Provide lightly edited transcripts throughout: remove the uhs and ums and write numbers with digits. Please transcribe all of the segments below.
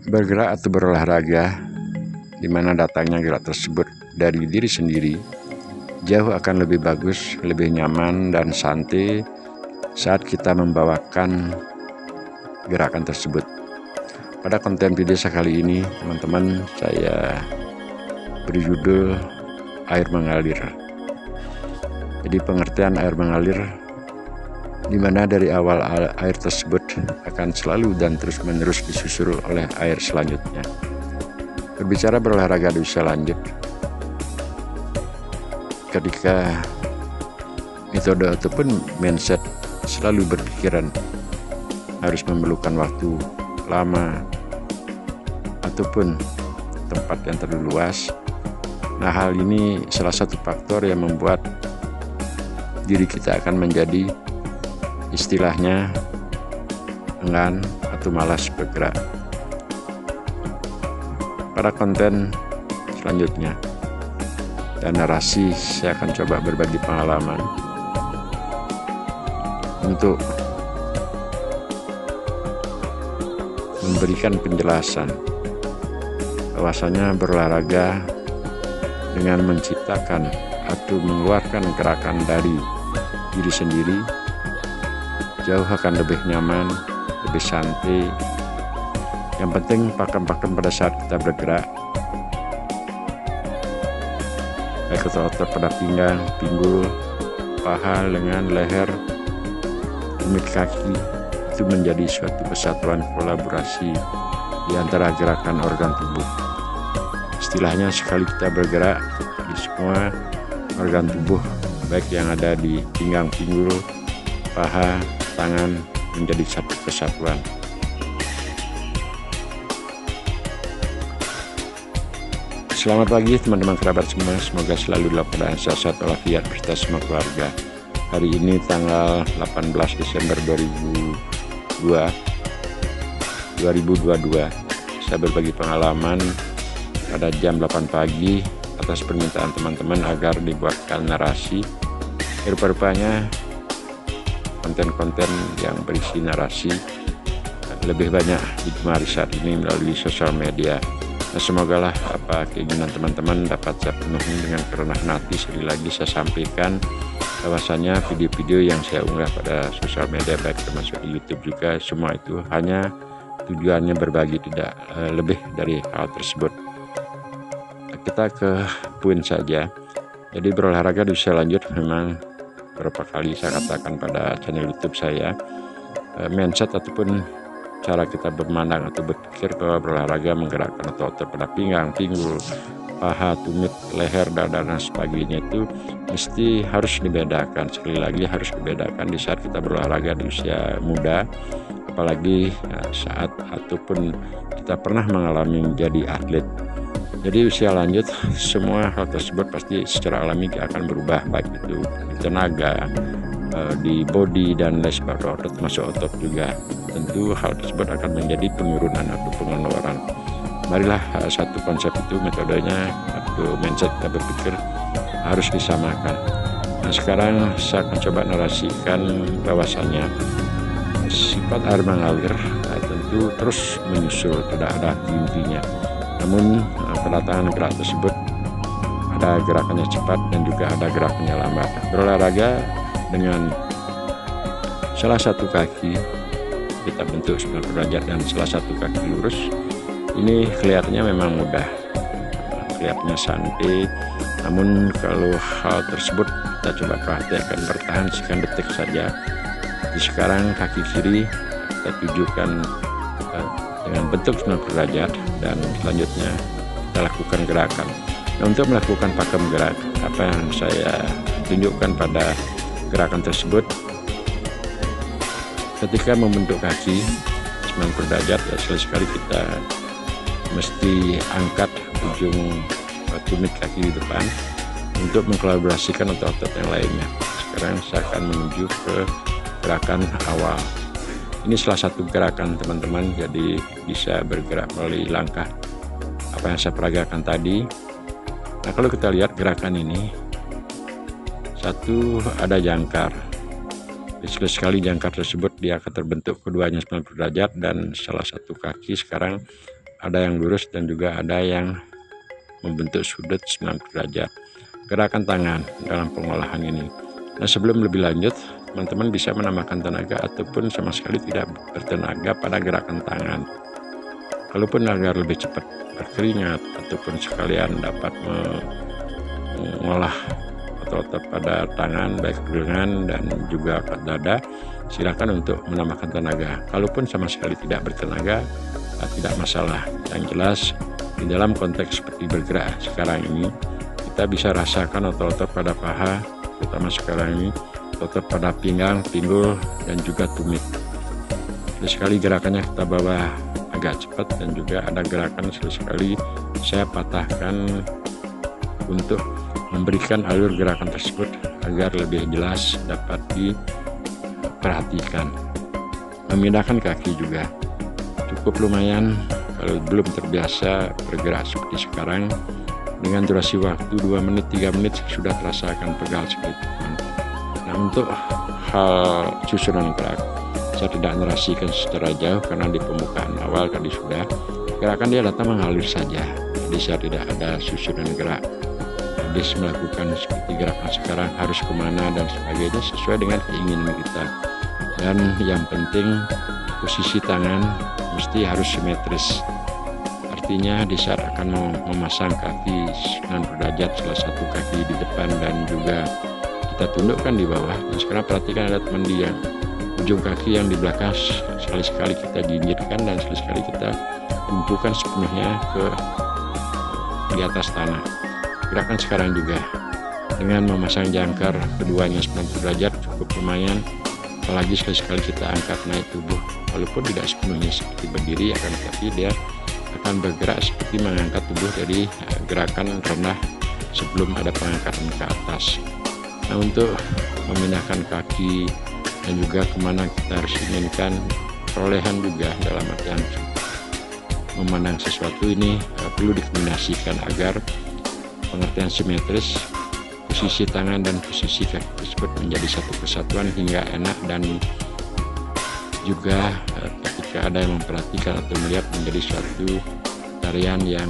Bergerak atau berolahraga, di mana datangnya gerak tersebut dari diri sendiri, jauh akan lebih bagus, lebih nyaman dan santai saat kita membawakan gerakan tersebut. Pada konten video sekali ini, teman-teman, saya beri judul air mengalir. Jadi pengertian air mengalir, di mana dari awal air tersebut akan selalu dan terus-menerus disusul oleh air selanjutnya. Berbicara berolahraga di usia lanjut, ketika metode ataupun mindset selalu berpikiran harus memerlukan waktu lama ataupun tempat yang terlalu luas. Nah, hal ini salah satu faktor yang membuat diri kita akan menjadi istilahnya enggan atau malas bergerak. Pada konten selanjutnya dan narasi, saya akan coba berbagi pengalaman untuk memberikan penjelasan bahwasanya berolahraga dengan menciptakan atau mengeluarkan gerakan dari diri sendiri jauh akan lebih nyaman, lebih santai. Yang penting pakem-pakem pada saat kita bergerak, baik otot pada pinggang, pinggul, paha, lengan, leher, tumit kaki, itu menjadi suatu kesatuan kolaborasi di antara gerakan organ tubuh. Istilahnya sekali kita bergerak, di semua organ tubuh baik yang ada di pinggang, pinggul, paha, tangan menjadi satu kesatuan. Selamat pagi teman-teman kerabat semua, semoga selalu dalam keadaan sehat walafiat beserta semua keluarga. Hari ini tanggal 18 Desember 2022, saya berbagi pengalaman pada jam 8 pagi atas permintaan teman-teman agar dibuatkan narasi. Rupa-rupanya konten-konten yang berisi narasi lebih banyak digemari saat ini melalui sosial media. Nah, semoga lah apa keinginan teman-teman dapat saya penuhi dengan kerendahan hati. Sekali lagi saya sampaikan bahwasanya video-video yang saya unggah pada sosial media, baik termasuk di YouTube juga, semua itu hanya tujuannya berbagi, tidak lebih dari hal tersebut. Kita ke poin saja. Jadi berolahraga di usia lanjut memang beberapa kali saya katakan pada channel YouTube saya, mindset ataupun cara kita bermandang atau berpikir bahwa berolahraga menggerakkan otot pada pinggang, pinggul, paha, tumit, leher, dada dan sebagainya itu mesti harus dibedakan. Sekali lagi harus dibedakan di saat kita berolahraga di usia muda, apalagi saat ataupun kita pernah mengalami menjadi atlet. Jadi usia lanjut, semua hal tersebut pasti secara alami akan berubah, baik itu di tenaga, di body dan lain sebagainya, termasuk otot juga. Tentu hal tersebut akan menjadi penurunan atau pengeluaran. Marilah satu konsep itu, metodenya atau mindset kita berpikir harus disamakan. Nah, sekarang saya akan coba narasikan bahwasannya sifat air mengalir tentu terus menyusul, tidak ada intinya. Namun kedatangan gerak tersebut ada gerakannya cepat dan juga ada gerakannya lambat. Berolahraga dengan salah satu kaki kita bentuk 90 derajat dan salah satu kaki lurus, ini kelihatannya memang mudah, kelihatannya santai. Namun kalau hal tersebut kita coba perhatikan, bertahan sekian detik saja. Di sekarang kaki kiri kita tujukan dengan bentuk 90 derajat dan selanjutnya kita lakukan gerakan. Nah, untuk melakukan pakem gerak, apa yang saya tunjukkan pada gerakan tersebut, ketika membentuk kaki 90 derajat, ya sekali kita mesti angkat ujung tumit kaki di depan untuk mengkolaborasikan otot-otot yang lainnya. Sekarang saya akan menuju ke gerakan awal. Ini salah satu gerakan teman-teman, jadi bisa bergerak melalui langkah apa yang saya peragakan tadi. Nah, kalau kita lihat gerakan ini, satu ada jangkar. Sekali jangkar tersebut dia akan terbentuk keduanya 90 derajat dan salah satu kaki sekarang ada yang lurus dan juga ada yang membentuk sudut 90 derajat gerakan tangan dalam pengolahan ini. Nah, sebelum lebih lanjut, teman-teman bisa menambahkan tenaga ataupun sama sekali tidak bertenaga pada gerakan tangan. Kalaupun agar lebih cepat berkeringat ataupun sekalian dapat mengolah otot pada tangan baik lengan dan juga dada, silakan untuk menambahkan tenaga. Kalaupun sama sekali tidak bertenaga, tidak masalah. Yang jelas di dalam konteks seperti bergerak sekarang ini, kita bisa rasakan otot-otot pada paha, terutama sekarang ini otot pada pinggang, pinggul, dan juga tumit. Sekali gerakannya kita bawa agak cepat dan juga ada gerakan sekali saya patahkan untuk memberikan alur gerakan tersebut agar lebih jelas dapat diperhatikan. Memindahkan kaki juga cukup lumayan kalau belum terbiasa bergerak seperti sekarang. Dengan durasi waktu 2 menit 3 menit sudah terasakan pegal sekali. Nah, untuk hal susunan gerak saya tidak narasikan secara jauh karena di pembukaan awal tadi sudah gerakan dia datang mengalir saja, jadi saya tidak ada susunan gerak habis melakukan seperti gerakan sekarang harus kemana dan sebagainya sesuai dengan keinginan kita. Dan yang penting posisi tangan mesti harus simetris, artinya di saat akan memasang kaki 90 derajat, salah satu kaki di depan dan juga kita tundukkan di bawah. Dan sekarang perhatikan ada teman dia, ujung kaki yang di belakang sekali-sekali kita jinjitkan dan sekali-sekali kita tumpukan sepenuhnya di atas tanah. Gerakan sekarang juga dengan memasang jangkar keduanya 90 derajat cukup lumayan, apalagi sekali-sekali kita angkat naik tubuh walaupun tidak sepenuhnya seperti berdiri, akan tetapi dia akan bergerak seperti mengangkat tubuh dari gerakan rendah sebelum ada pengangkatan ke atas. Nah, untuk memindahkan kaki dan juga kemana kita harus inginkan, perolehan juga dalam artian memandang sesuatu ini perlu dikombinasikan agar pengertian simetris posisi tangan dan posisi kaki tersebut menjadi satu kesatuan hingga enak, dan juga ketika ada yang memperhatikan atau melihat menjadi suatu tarian yang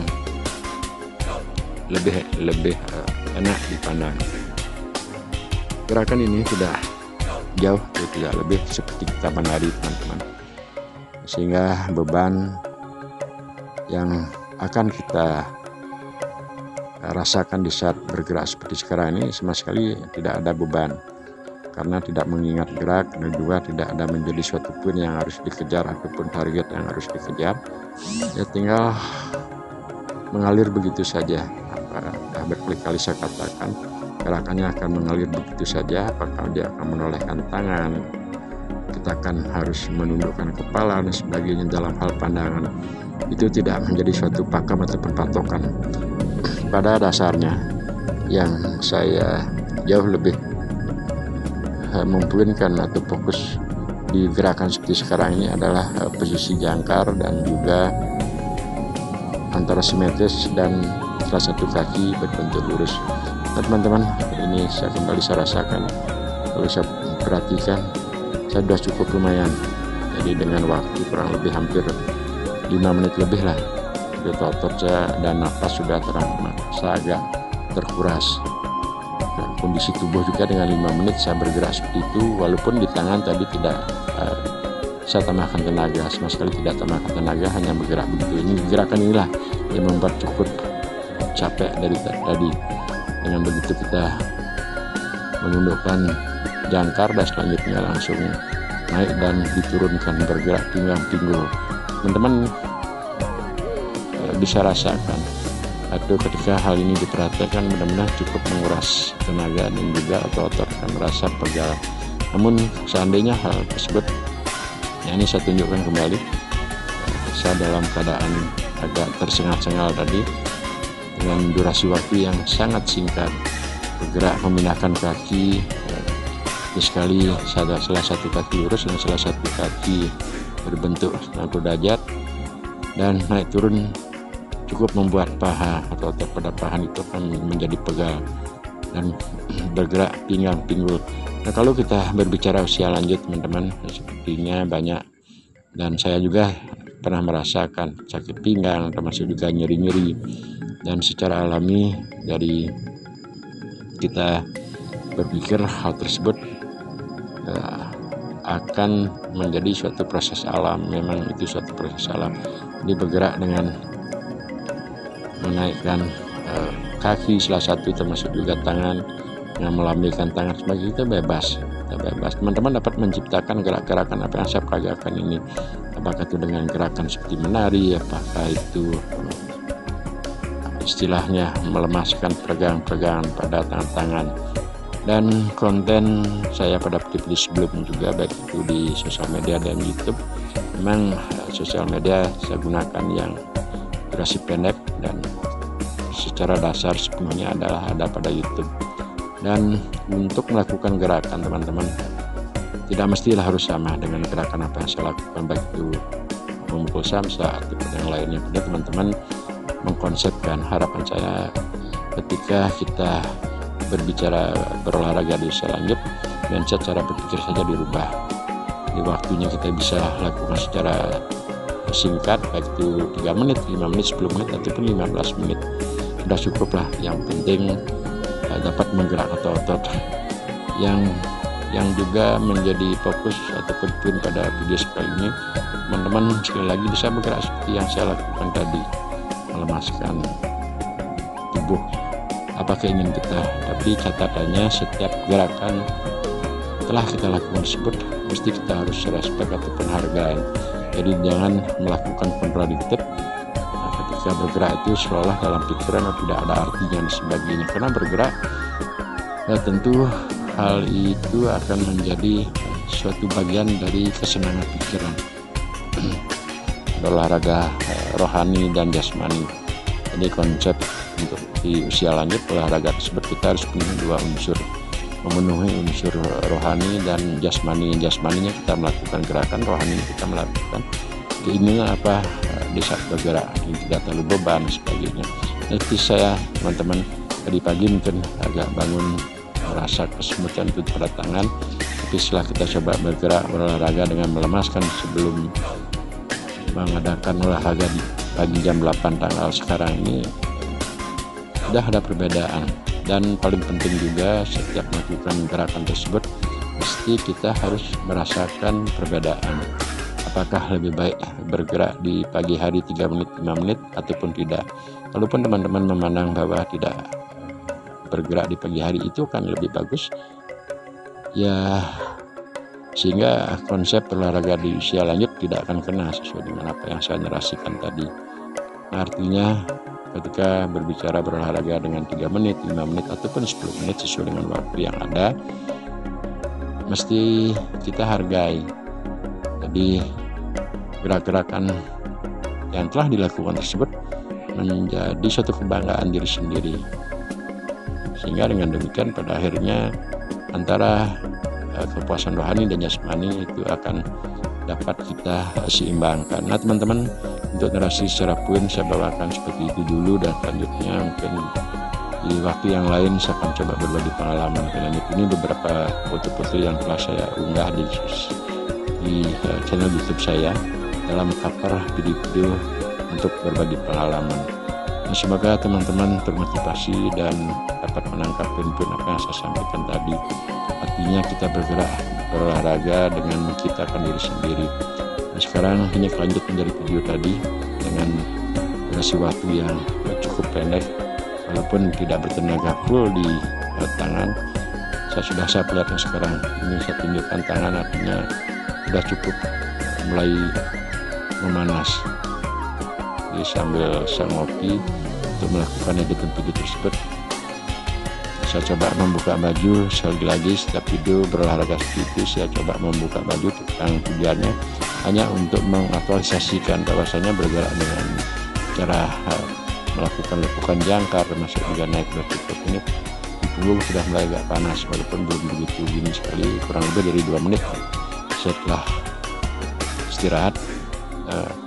lebih enak dipandang. Gerakan ini sudah jauh tidak lebih seperti kita menari, teman-teman, sehingga beban yang akan kita rasakan di saat bergerak seperti sekarang ini sama sekali tidak ada beban, karena tidak mengingat gerak dan juga tidak ada menjadi suatu pun yang harus dikejar ataupun target yang harus dikejar. Ya tinggal mengalir begitu saja. Berkali-kali saya katakan gerakannya akan mengalir begitu saja. Apakah dia akan menolehkan tangan, kita akan harus menundukkan kepala dan sebagainya dalam hal pandangan, itu tidak menjadi suatu pakem ataupun patokan. Pada dasarnya yang saya jauh lebih mempoinkan atau fokus di gerakan seperti sekarang ini adalah posisi jangkar dan juga antara simetris dan salah satu kaki berbentuk lurus. Nah, teman-teman, ini saya kembali saya rasakan, kalau saya perhatikan saya sudah cukup lumayan, jadi dengan waktu kurang lebih hampir 5 menit lebih lah, otot saya dan nafas sudah saya agak terkuras. Dan kondisi tubuh juga dengan 5 menit saya bergerak seperti itu, walaupun di tangan tadi tidak saya tambahkan tenaga, sama sekali tidak tambahkan tenaga, hanya bergerak begitu. Ini gerakan inilah yang membuat cukup capek dari tadi. Dengan begitu kita menundukkan jangkar dan selanjutnya langsung naik dan diturunkan, bergerak pinggang pinggul. Teman-teman bisa rasakan atau ketika hal ini diperhatikan benar-benar cukup menguras tenaga dan juga otot-otot akan merasa pegal. Namun seandainya hal tersebut, ya ini saya tunjukkan kembali, saya dalam keadaan agak tersengal-sengal tadi dengan durasi waktu yang sangat singkat, bergerak memindahkan kaki, sekali salah satu kaki lurus dan salah satu kaki berbentuk 90 derajat dan naik turun, cukup membuat paha atau otot pada paha itu akan menjadi pegal dan bergerak pinggang pinggul. Nah, kalau kita berbicara usia lanjut, teman-teman, sepertinya banyak, dan saya juga pernah merasakan sakit pinggang, termasuk juga nyeri-nyeri, dan secara alami dari kita berpikir hal tersebut akan menjadi suatu proses alam. Memang itu suatu proses alam. Jadi bergerak dengan menaikkan kaki salah satu, termasuk juga tangan, dengan melambaikan tangan sebagai kita bebas. Teman-teman dapat menciptakan gerak-gerakan apa yang saya peragakan ini, apakah itu dengan gerakan seperti menari, apakah itu istilahnya melemaskan peregangan-peregangan pada tangan-tangan. Dan konten saya pada video sebelumnya juga, baik itu di sosial media dan YouTube, memang sosial media saya gunakan yang durasi pendek dan secara dasar sepenuhnya adalah ada pada YouTube. Dan untuk melakukan gerakan, teman-teman, tidak mestilah harus sama dengan gerakan apa yang saya lakukan, baik itu memukul samsa ataupun yang lainnya. Jadi teman-teman mengkonsepkan, harapan saya ketika kita berbicara berolahraga di usia lanjut, dan cara berpikir saja dirubah. Di waktunya kita bisa lakukan secara singkat, baik itu 3 menit, 5 menit, 10 menit, ataupun 15 menit. Sudah cukup lah. Yang penting dapat menggerakkan otot-otot yang juga menjadi fokus ataupun poin pada video sekali ini. Teman-teman sekali lagi bisa bergerak seperti yang saya lakukan tadi, melemaskan tubuh apa keinginan kita. Tapi catatannya, setiap gerakan telah kita lakukan tersebut mesti kita harus respect ataupun hargai. Jadi jangan melakukan kontradiktif ketika bergerak itu seolah dalam pikiran tidak ada artinya dan sebagainya. Karena bergerak tentu hal itu akan menjadi suatu bagian dari kesenangan pikiran. Olahraga rohani dan jasmani. Jadi konsep untuk di usia lanjut olahraga tersebut kita harus punya dua unsur, memenuhi unsur rohani dan jasmani. Jasmaninya kita melakukan gerakan, rohani kita melakukan keinginan apa di saat bergerak, tidak terlalu beban sebagainya. Jadi saya, teman-teman, tadi pagi mungkin agak bangun merasa kesemutan itu pada tangan, tapi setelah kita coba bergerak berolahraga dengan melemaskan sebelum mengadakan olahraga di pagi jam 8 tanggal sekarang ini, sudah ada perbedaan. Dan paling penting juga, setiap melakukan gerakan tersebut mesti kita harus merasakan perbedaan. Apakah lebih baik bergerak di pagi hari 3 menit, 5 menit ataupun tidak. Walaupun teman-teman memandang bahwa tidak bergerak di pagi hari itu kan lebih bagus, ya sehingga konsep olahraga di usia lanjut tidak akan kena sesuai dengan apa yang saya narasikan tadi. Artinya ketika berbicara berolahraga dengan 3 menit, 5 menit ataupun 10 menit sesuai dengan waktu yang ada, mesti kita hargai. Jadi gerak-gerakan yang telah dilakukan tersebut menjadi suatu kebanggaan diri sendiri, sehingga dengan demikian pada akhirnya antara kepuasan rohani dan jasmani itu akan dapat kita seimbangkan. Nah teman-teman, untuk narasi secara poin saya bawakan seperti itu dulu, dan selanjutnya mungkin di waktu yang lain saya akan coba berbagi pengalaman lanjut. Ini beberapa foto-foto yang telah saya unggah di channel YouTube saya dalam cover video-video untuk berbagi pengalaman. Nah, semoga teman-teman termotivasi dan dapat menangkap poin-poin apa yang saya sampaikan tadi. Artinya kita bergerak berolahraga dengan menciptakan diri sendiri. Nah, sekarang ini lanjut menjadi video tadi dengan durasi waktu yang cukup pendek, walaupun tidak bertenaga full di tangan. Saya perlihatkan sekarang ini, saya tunjukkan tangan, artinya sudah cukup mulai memanas. Jadi sambil saya ngopi untuk melakukan editing video tersebut, saya coba membuka baju. Sekali lagi setiap video berolahraga seperti itu saya coba membuka baju, tentang tujuannya hanya untuk mengaktualisasikan bahwasanya bergerak dengan cara melakukan lekukan jangkar, termasuk juga naik bertutup ini di punggung sudah mulai agak panas, walaupun belum begitu gini sekali, kurang lebih dari 2 menit setelah istirahat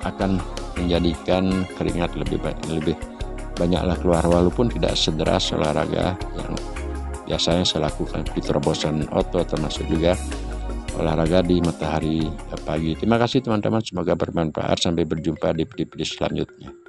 akan menjadikan keringat lebih banyaklah keluar, walaupun tidak sederas olahraga yang biasanya saya lakukan, seperti terobosan otot, termasuk juga olahraga di matahari pagi. Terima kasih teman-teman, semoga bermanfaat. Sampai berjumpa di video selanjutnya.